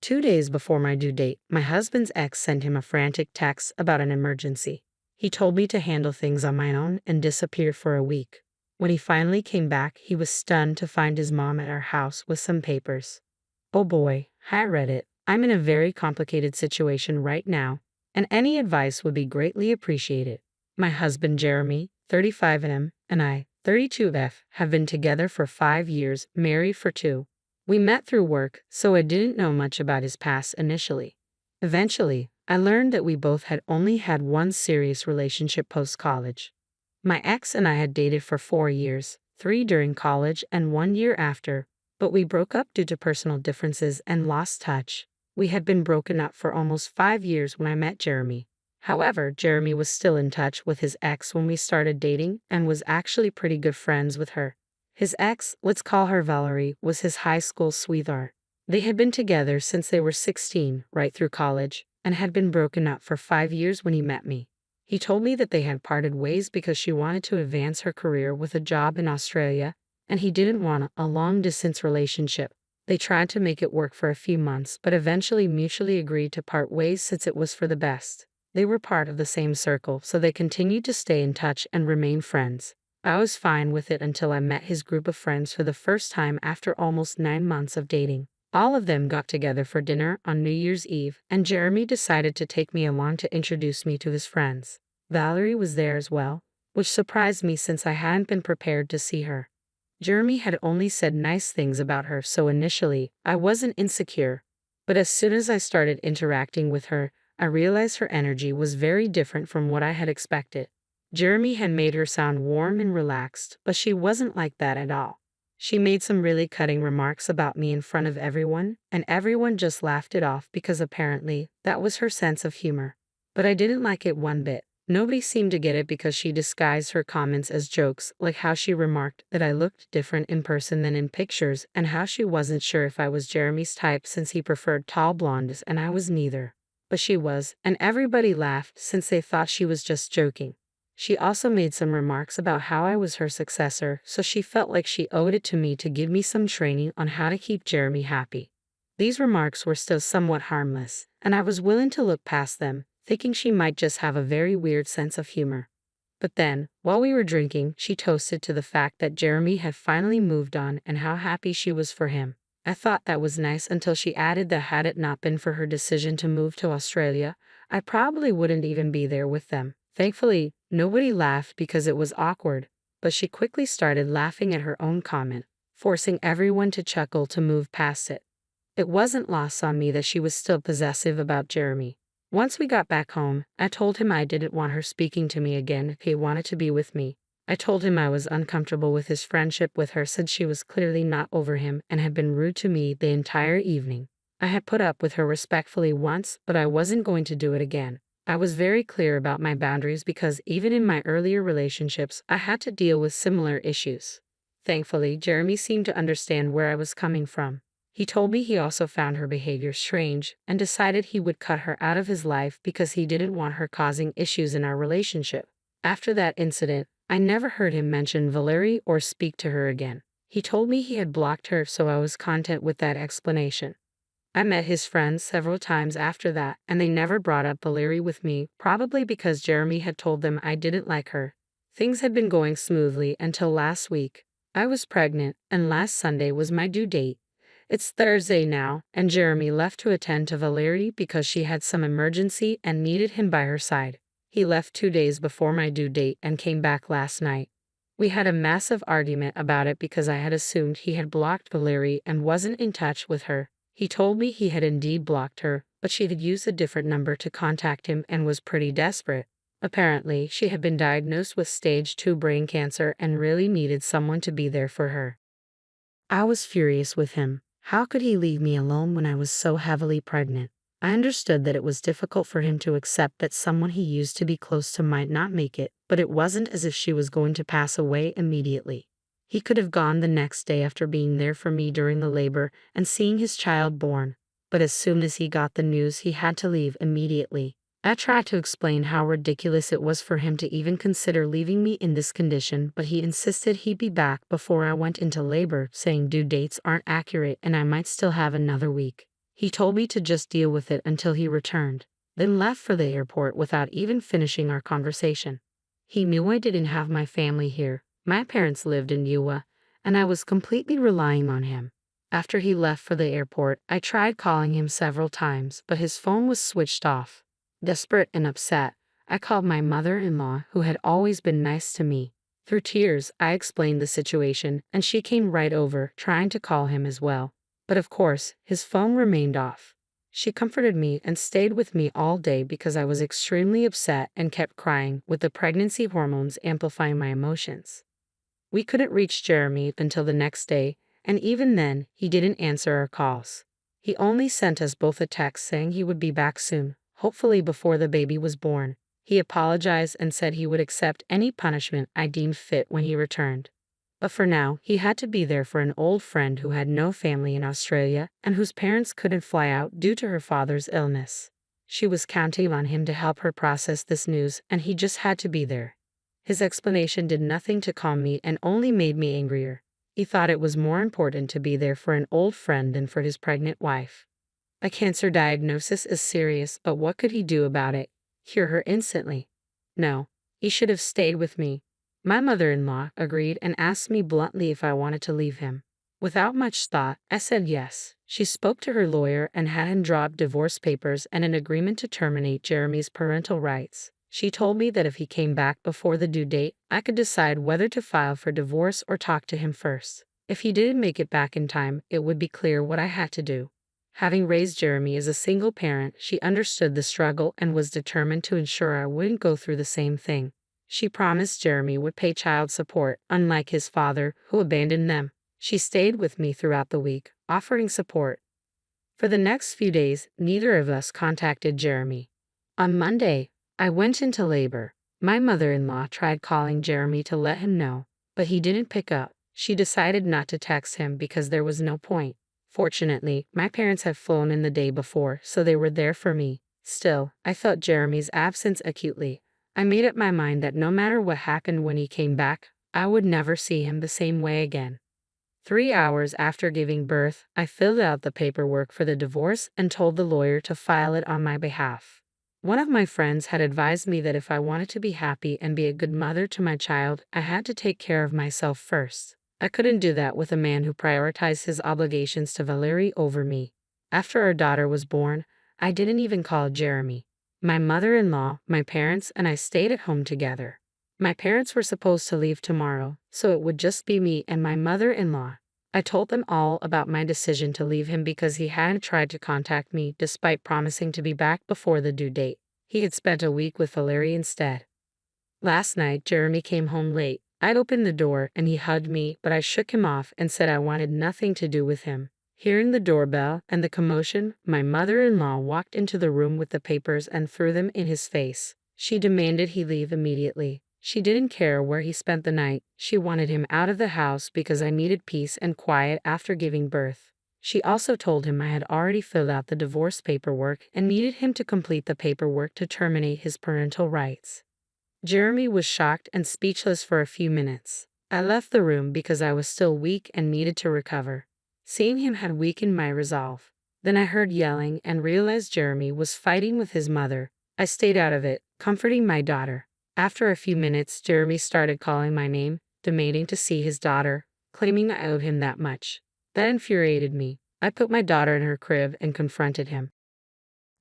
2 days before my due date, my husband's ex sent him a frantic text about an emergency. He told me to handle things on my own and disappeared for a week. When he finally came back, he was stunned to find his mom at our house with some papers. Oh boy, I read it. I'm in a very complicated situation right now, and any advice would be greatly appreciated. My husband Jeremy, 35M, and I, 32F, have been together for 5 years, married for 2. We met through work, so I didn't know much about his past initially. Eventually, I learned that we both had only had one serious relationship post-college. My ex and I had dated for 4 years, 3 during college and 1 year after, but we broke up due to personal differences and lost touch. We had been broken up for almost 5 years when I met Jeremy. However, Jeremy was still in touch with his ex when we started dating and was actually pretty good friends with her. His ex, let's call her Valerie, was his high school sweetheart. They had been together since they were 16, right through college, and had been broken up for 5 years when he met me. He told me that they had parted ways because she wanted to advance her career with a job in Australia, and he didn't want a long-distance relationship. They tried to make it work for a few months, but eventually mutually agreed to part ways since it was for the best. They were part of the same circle, so they continued to stay in touch and remain friends. I was fine with it until I met his group of friends for the first time after almost 9 months of dating. All of them got together for dinner on New Year's Eve, and Jeremy decided to take me along to introduce me to his friends. Valerie was there as well, which surprised me since I hadn't been prepared to see her. Jeremy had only said nice things about her, so initially, I wasn't insecure. But as soon as I started interacting with her, I realized her energy was very different from what I had expected. Jeremy had made her sound warm and relaxed, but she wasn't like that at all. She made some really cutting remarks about me in front of everyone, and everyone just laughed it off because apparently that was her sense of humor. But I didn't like it one bit. Nobody seemed to get it because she disguised her comments as jokes, like how she remarked that I looked different in person than in pictures, and how she wasn't sure if I was Jeremy's type since he preferred tall blondes and I was neither. But she was, and everybody laughed since they thought she was just joking. She also made some remarks about how I was her successor, so she felt like she owed it to me to give me some training on how to keep Jeremy happy. These remarks were still somewhat harmless, and I was willing to look past them, thinking she might just have a very weird sense of humor. But then, while we were drinking, she toasted to the fact that Jeremy had finally moved on and how happy she was for him. I thought that was nice until she added that had it not been for her decision to move to Australia, I probably wouldn't even be there with them. Thankfully, nobody laughed because it was awkward, but she quickly started laughing at her own comment, forcing everyone to chuckle to move past it. It wasn't lost on me that she was still possessive about Jeremy. Once we got back home, I told him I didn't want her speaking to me again if he wanted to be with me. I told him I was uncomfortable with his friendship with her since she was clearly not over him and had been rude to me the entire evening. I had put up with her respectfully once, but I wasn't going to do it again. I was very clear about my boundaries because even in my earlier relationships, I had to deal with similar issues. Thankfully, Jeremy seemed to understand where I was coming from. He told me he also found her behavior strange and decided he would cut her out of his life because he didn't want her causing issues in our relationship. After that incident, I never heard him mention Valerie or speak to her again. He told me he had blocked her, so I was content with that explanation. I met his friends several times after that, and they never brought up Valerie with me, probably because Jeremy had told them I didn't like her. Things had been going smoothly until last week. I was pregnant, and last Sunday was my due date. It's Thursday now, and Jeremy left to attend to Valerie because she had some emergency and needed him by her side. He left 2 days before my due date and came back last night. We had a massive argument about it because I had assumed he had blocked Valerie and wasn't in touch with her. He told me he had indeed blocked her, but she had used a different number to contact him and was pretty desperate. Apparently, she had been diagnosed with stage 2 brain cancer and really needed someone to be there for her. I was furious with him. How could he leave me alone when I was so heavily pregnant? I understood that it was difficult for him to accept that someone he used to be close to might not make it, but it wasn't as if she was going to pass away immediately. He could have gone the next day after being there for me during the labor and seeing his child born, but as soon as he got the news, he had to leave immediately. I tried to explain how ridiculous it was for him to even consider leaving me in this condition, but he insisted he'd be back before I went into labor, saying due dates aren't accurate and I might still have another week. He told me to just deal with it until he returned, then left for the airport without even finishing our conversation. He knew I didn't have my family here. My parents lived in Ua, and I was completely relying on him. After he left for the airport, I tried calling him several times, but his phone was switched off. Desperate and upset, I called my mother-in-law, who had always been nice to me. Through tears, I explained the situation, and she came right over, trying to call him as well. But of course, his phone remained off. She comforted me and stayed with me all day because I was extremely upset and kept crying, with the pregnancy hormones amplifying my emotions. We couldn't reach Jeremy until the next day, and even then, he didn't answer our calls. He only sent us both a text saying he would be back soon, hopefully before the baby was born. He apologized and said he would accept any punishment I deemed fit when he returned. But for now, he had to be there for an old friend who had no family in Australia and whose parents couldn't fly out due to her father's illness. She was counting on him to help her process this news, and he just had to be there. His explanation did nothing to calm me and only made me angrier. He thought it was more important to be there for an old friend than for his pregnant wife. A cancer diagnosis is serious, but what could he do about it? Cure her instantly? No, he should have stayed with me. My mother-in-law agreed and asked me bluntly if I wanted to leave him. Without much thought, I said yes. She spoke to her lawyer and had him draw up divorce papers and an agreement to terminate Jeremy's parental rights. She told me that if he came back before the due date, I could decide whether to file for divorce or talk to him first. If he didn't make it back in time, it would be clear what I had to do. Having raised Jeremy as a single parent, she understood the struggle and was determined to ensure I wouldn't go through the same thing. She promised Jeremy would pay child support, unlike his father, who abandoned them. She stayed with me throughout the week, offering support. For the next few days, neither of us contacted Jeremy. On Monday, I went into labor. My mother-in-law tried calling Jeremy to let him know, but he didn't pick up. She decided not to text him because there was no point. Fortunately, my parents had flown in the day before, so they were there for me. Still, I felt Jeremy's absence acutely. I made up my mind that no matter what happened when he came back, I would never see him the same way again. 3 hours after giving birth, I filled out the paperwork for the divorce and told the lawyer to file it on my behalf. One of my friends had advised me that if I wanted to be happy and be a good mother to my child, I had to take care of myself first. I couldn't do that with a man who prioritized his obligations to Valerie over me. After our daughter was born, I didn't even call Jeremy. My mother-in-law, my parents, and I stayed at home together. My parents were supposed to leave tomorrow, so it would just be me and my mother-in-law. I told them all about my decision to leave him because he hadn't tried to contact me despite promising to be back before the due date. He had spent a week with Valerie instead. Last night, Jeremy came home late. I opened the door and he hugged me, but I shook him off and said I wanted nothing to do with him. Hearing the doorbell and the commotion, my mother-in-law walked into the room with the papers and threw them in his face. She demanded he leave immediately. She didn't care where he spent the night. She wanted him out of the house because I needed peace and quiet after giving birth. She also told him I had already filled out the divorce paperwork and needed him to complete the paperwork to terminate his parental rights. Jeremy was shocked and speechless for a few minutes. I left the room because I was still weak and needed to recover. Seeing him had weakened my resolve. Then I heard yelling and realized Jeremy was fighting with his mother. I stayed out of it, comforting my daughter. After a few minutes, Jeremy started calling my name, demanding to see his daughter, claiming I owed him that much. That infuriated me. I put my daughter in her crib and confronted him.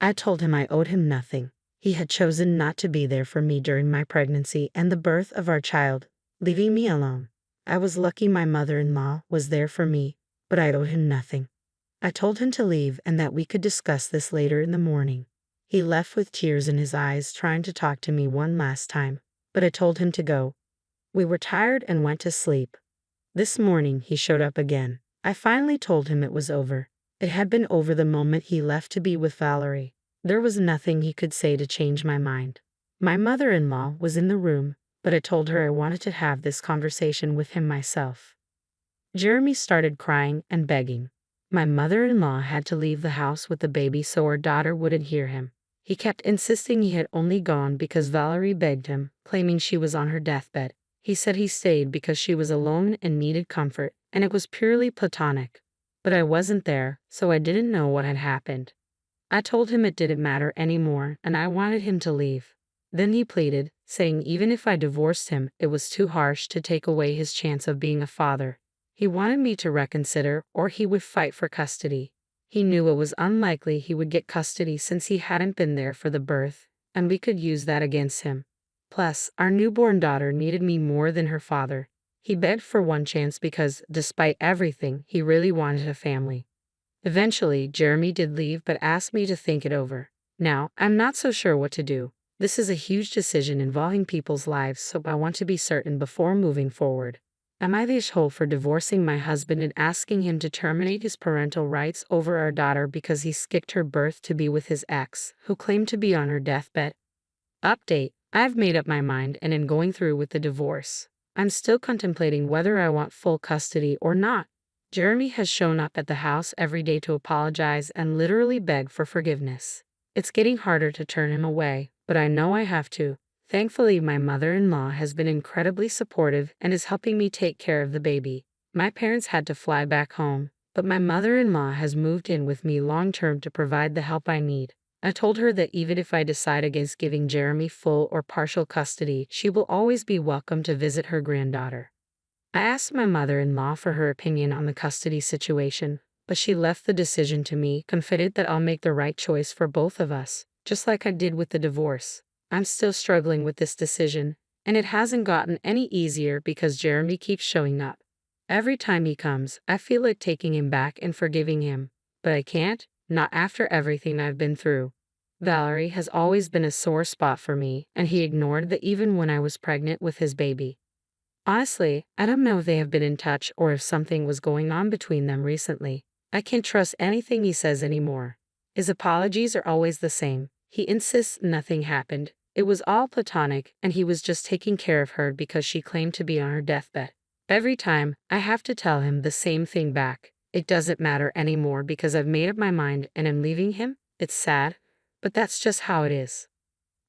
I told him I owed him nothing. He had chosen not to be there for me during my pregnancy and the birth of our child, leaving me alone. I was lucky my mother-in-law was there for me, but I owed him nothing. I told him to leave and that we could discuss this later in the morning. He left with tears in his eyes, trying to talk to me one last time, but I told him to go. We were tired and went to sleep. This morning he showed up again. I finally told him it was over. It had been over the moment he left to be with Valerie. There was nothing he could say to change my mind. My mother-in-law was in the room, but I told her I wanted to have this conversation with him myself. Jeremy started crying and begging. My mother-in-law had to leave the house with the baby so our daughter wouldn't hear him. He kept insisting he had only gone because Valerie begged him, claiming she was on her deathbed. He said he stayed because she was alone and needed comfort, and it was purely platonic. But I wasn't there, so I didn't know what had happened. I told him it didn't matter anymore and I wanted him to leave. Then he pleaded, saying even if I divorced him, it was too harsh to take away his chance of being a father. He wanted me to reconsider or he would fight for custody. He knew it was unlikely he would get custody since he hadn't been there for the birth, and we could use that against him. Plus, our newborn daughter needed me more than her father. He begged for one chance because, despite everything, he really wanted a family. Eventually, Jeremy did leave but asked me to think it over. Now, I'm not so sure what to do. This is a huge decision involving people's lives, so I want to be certain before moving forward. Am I the asshole for divorcing my husband and asking him to terminate his parental rights over our daughter because he skipped her birth to be with his ex, who claimed to be on her deathbed? Update: I've made up my mind and am going through with the divorce. I'm still contemplating whether I want full custody or not. Jeremy has shown up at the house every day to apologize and literally beg for forgiveness. It's getting harder to turn him away, but I know I have to. Thankfully, my mother-in-law has been incredibly supportive and is helping me take care of the baby. My parents had to fly back home, but my mother-in-law has moved in with me long-term to provide the help I need. I told her that even if I decide against giving Jeremy full or partial custody, she will always be welcome to visit her granddaughter. I asked my mother-in-law for her opinion on the custody situation, but she left the decision to me, confident that I'll make the right choice for both of us, just like I did with the divorce. I'm still struggling with this decision, and it hasn't gotten any easier because Jeremy keeps showing up. Every time he comes, I feel like taking him back and forgiving him, but I can't, not after everything I've been through. Valerie has always been a sore spot for me, and he ignored that even when I was pregnant with his baby. Honestly, I don't know if they have been in touch or if something was going on between them recently. I can't trust anything he says anymore. His apologies are always the same. He insists nothing happened. It was all platonic, and he was just taking care of her because she claimed to be on her deathbed. Every time, I have to tell him the same thing back. It doesn't matter anymore because I've made up my mind and am leaving him. It's sad, but that's just how it is.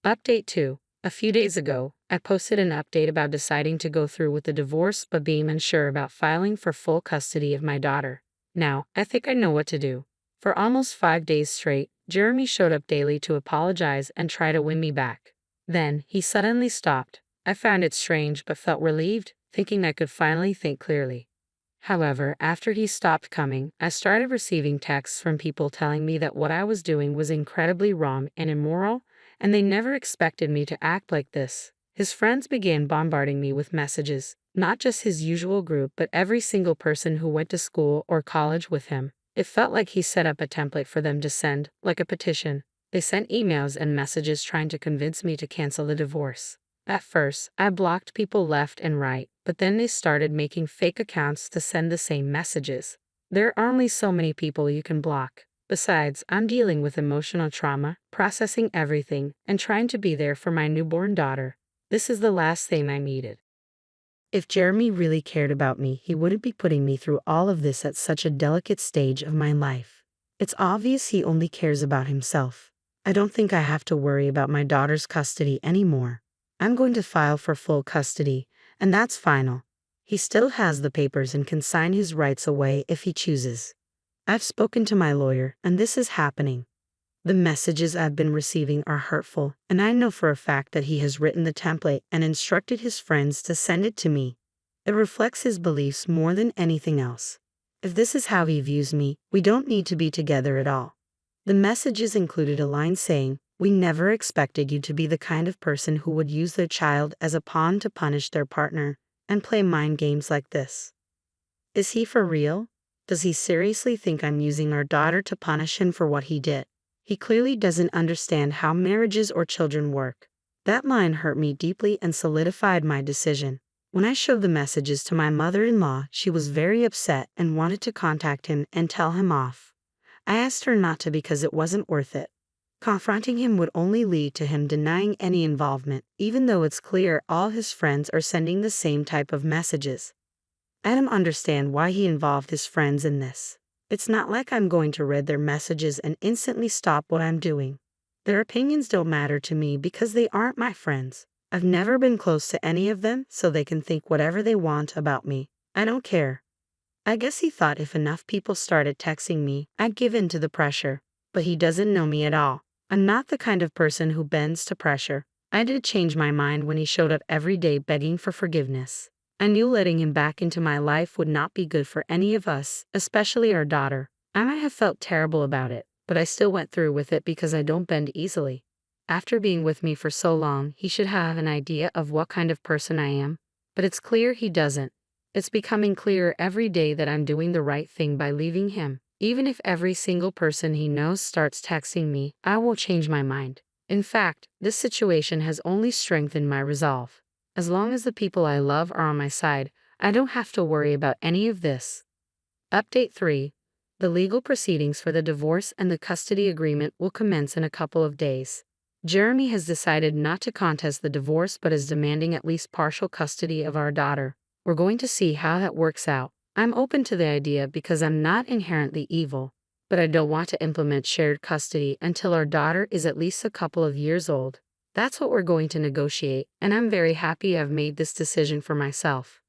Update 2. A few days ago, I posted an update about deciding to go through with the divorce but being unsure about filing for full custody of my daughter. Now, I think I know what to do. For almost 5 days straight, Jeremy showed up daily to apologize and try to win me back. Then, he suddenly stopped. I found it strange but felt relieved, thinking I could finally think clearly. However, after he stopped coming, I started receiving texts from people telling me that what I was doing was incredibly wrong and immoral, and they never expected me to act like this. His friends began bombarding me with messages, not just his usual group but every single person who went to school or college with him. It felt like he set up a template for them to send, like a petition. They sent emails and messages trying to convince me to cancel the divorce. At first, I blocked people left and right, but then they started making fake accounts to send the same messages. There are only so many people you can block. Besides, I'm dealing with emotional trauma, processing everything, and trying to be there for my newborn daughter. This is the last thing I needed. If Jeremy really cared about me, he wouldn't be putting me through all of this at such a delicate stage of my life. It's obvious he only cares about himself. I don't think I have to worry about my daughter's custody anymore. I'm going to file for full custody, and that's final. He still has the papers and can sign his rights away if he chooses. I've spoken to my lawyer, and this is happening. The messages I've been receiving are hurtful, and I know for a fact that he has written the template and instructed his friends to send it to me. It reflects his beliefs more than anything else. If this is how he views me, we don't need to be together at all. The messages included a line saying, "We never expected you to be the kind of person who would use their child as a pawn to punish their partner and play mind games like this." Is he for real? Does he seriously think I'm using our daughter to punish him for what he did? He clearly doesn't understand how marriages or children work. That line hurt me deeply and solidified my decision. When I showed the messages to my mother-in-law, she was very upset and wanted to contact him and tell him off. I asked her not to because it wasn't worth it. Confronting him would only lead to him denying any involvement, even though it's clear all his friends are sending the same type of messages. I don't understand why he involved his friends in this. It's not like I'm going to read their messages and instantly stop what I'm doing. Their opinions don't matter to me because they aren't my friends. I've never been close to any of them, so they can think whatever they want about me. I don't care. I guess he thought if enough people started texting me, I'd give in to the pressure. But he doesn't know me at all. I'm not the kind of person who bends to pressure. I did change my mind when he showed up every day begging for forgiveness. I knew letting him back into my life would not be good for any of us, especially our daughter. I might have felt terrible about it, but I still went through with it because I don't bend easily. After being with me for so long, he should have an idea of what kind of person I am. But it's clear he doesn't. It's becoming clearer every day that I'm doing the right thing by leaving him. Even if every single person he knows starts texting me, I won't change my mind. In fact, this situation has only strengthened my resolve. As long as the people I love are on my side, I don't have to worry about any of this. Update 3. The legal proceedings for the divorce and the custody agreement will commence in a couple of days. Jeremy has decided not to contest the divorce but is demanding at least partial custody of our daughter. We're going to see how that works out. I'm open to the idea because I'm not inherently evil, but I don't want to implement shared custody until our daughter is at least a couple of years old. That's what we're going to negotiate, and I'm very happy I've made this decision for myself.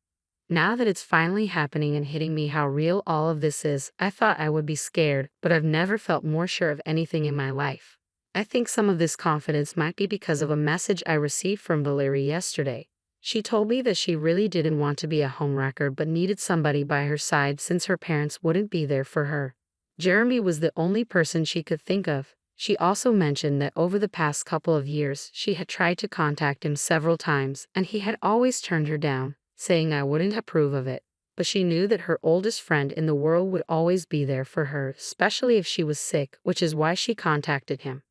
Now that it's finally happening and hitting me how real all of this is, I thought I would be scared, but I've never felt more sure of anything in my life. I think some of this confidence might be because of a message I received from Valerie yesterday. She told me that she really didn't want to be a homewrecker but needed somebody by her side since her parents wouldn't be there for her. Jeremy was the only person she could think of. She also mentioned that over the past couple of years she had tried to contact him several times and he had always turned her down, saying I wouldn't approve of it. But she knew that her oldest friend in the world would always be there for her, especially if she was sick, which is why she contacted him.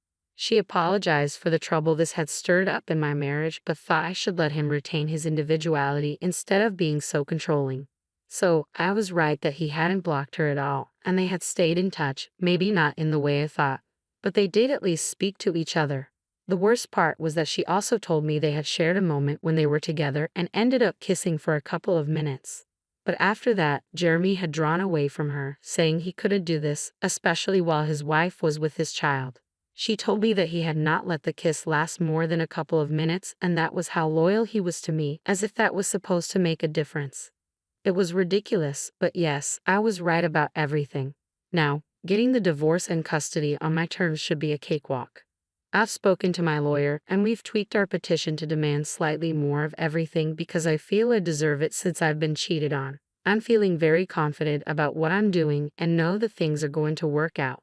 She apologized for the trouble this had stirred up in my marriage but thought I should let him retain his individuality instead of being so controlling. So, I was right that he hadn't blocked her at all, and they had stayed in touch, maybe not in the way I thought, but they did at least speak to each other. The worst part was that she also told me they had shared a moment when they were together and ended up kissing for a couple of minutes. But after that, Jeremy had drawn away from her, saying he couldn't do this, especially while his wife was with his child. She told me that he had not let the kiss last more than a couple of minutes and that was how loyal he was to me, as if that was supposed to make a difference. It was ridiculous, but yes, I was right about everything. Now, getting the divorce and custody on my terms should be a cakewalk. I've spoken to my lawyer and we've tweaked our petition to demand slightly more of everything because I feel I deserve it since I've been cheated on. I'm feeling very confident about what I'm doing and know that things are going to work out.